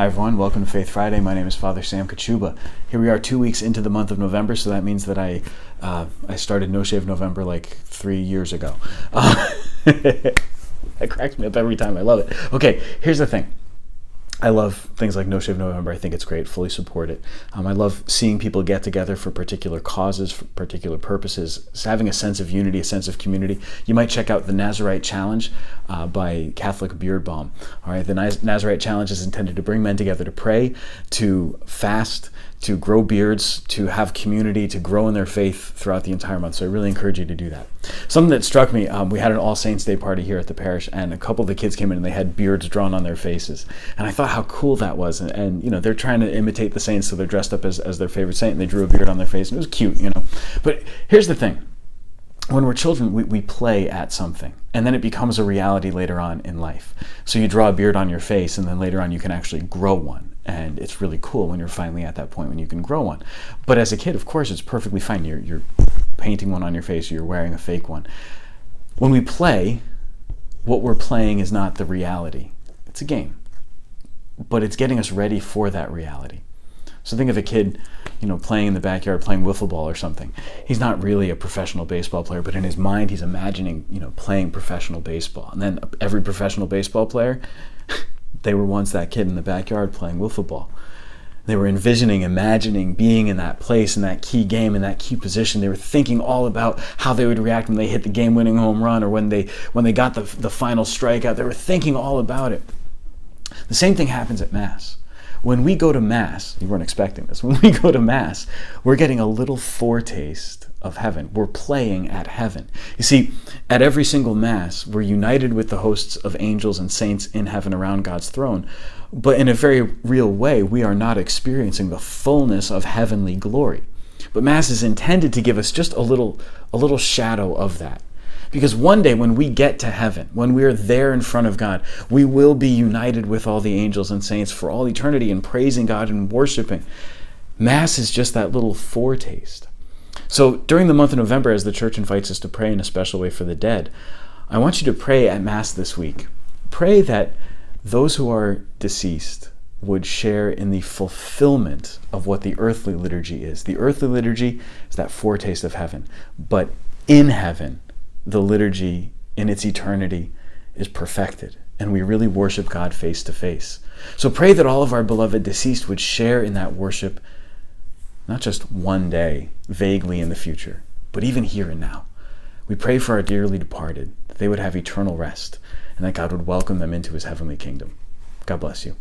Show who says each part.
Speaker 1: Hi everyone, welcome to Faith Friday. My name is Father Sam Kachuba. Here we are 2 weeks into the month of November, so that means that I started No Shave November like 3 years ago. That cracks me up every time. I love it. Okay, here's the thing. I love things like No Shave November. I think it's great. Fully support it. I love seeing people get together for particular causes, for particular purposes, having a sense of unity, a sense of community. You might check out the Nazarite Challenge by Catholic Beard Balm. All right, the Nazarite Challenge is intended to bring men together to pray, to fast, to grow beards, to have community, to grow in their faith throughout the entire month. So I really encourage you to do that. Something that struck me, we had an All Saints Day party here at the parish, and a couple of the kids came in and they had beards drawn on their faces. And I thought how cool that was. And you know, they're trying to imitate the saints, so they're dressed up as their favorite saint, and they drew a beard on their face, and it was cute, you know. But here's the thing. When we're children, we play at something, and then it becomes a reality later on in life. So you draw a beard on your face, and then later on you can actually grow one. And it's really cool when you're finally at that point when you can grow one. But as a kid, of course, it's perfectly fine. You're painting one on your face, or you're wearing a fake one. When we play, what we're playing is not the reality. It's a game. But it's getting us ready for that reality. So think of a kid, you know, playing in the backyard, playing wiffle ball or something. He's not really a professional baseball player, but in his mind he's imagining, you know, playing professional baseball. And then every professional baseball player, they were once that kid in the backyard playing wiffle ball. They were envisioning, imagining being in that place, in that key game, in that key position. They were thinking all about how they would react when they hit the game-winning home run, or when they got the final strikeout. They were thinking all about it. The same thing happens at Mass. When we go to Mass, you weren't expecting this, when we go to Mass, we're getting a little foretaste of heaven. We're playing at heaven. You see, at every single Mass, we're united with the hosts of angels and saints in heaven around God's throne. But in a very real way, we are not experiencing the fullness of heavenly glory. But Mass is intended to give us just a little shadow of that. Because one day when we get to heaven, when we're there in front of God, we will be united with all the angels and saints for all eternity and praising God and worshiping. Mass is just that little foretaste. So during the month of November, as the Church invites us to pray in a special way for the dead, I want you to pray at Mass this week. Pray that those who are deceased would share in the fulfillment of what the earthly liturgy is. The earthly liturgy is that foretaste of heaven. But in heaven, the liturgy in its eternity is perfected, and we really worship God face to face. So pray that all of our beloved deceased would share in that worship, not just one day, vaguely in the future, but even here and now. We pray for our dearly departed, that they would have eternal rest, and that God would welcome them into his heavenly kingdom. God bless you.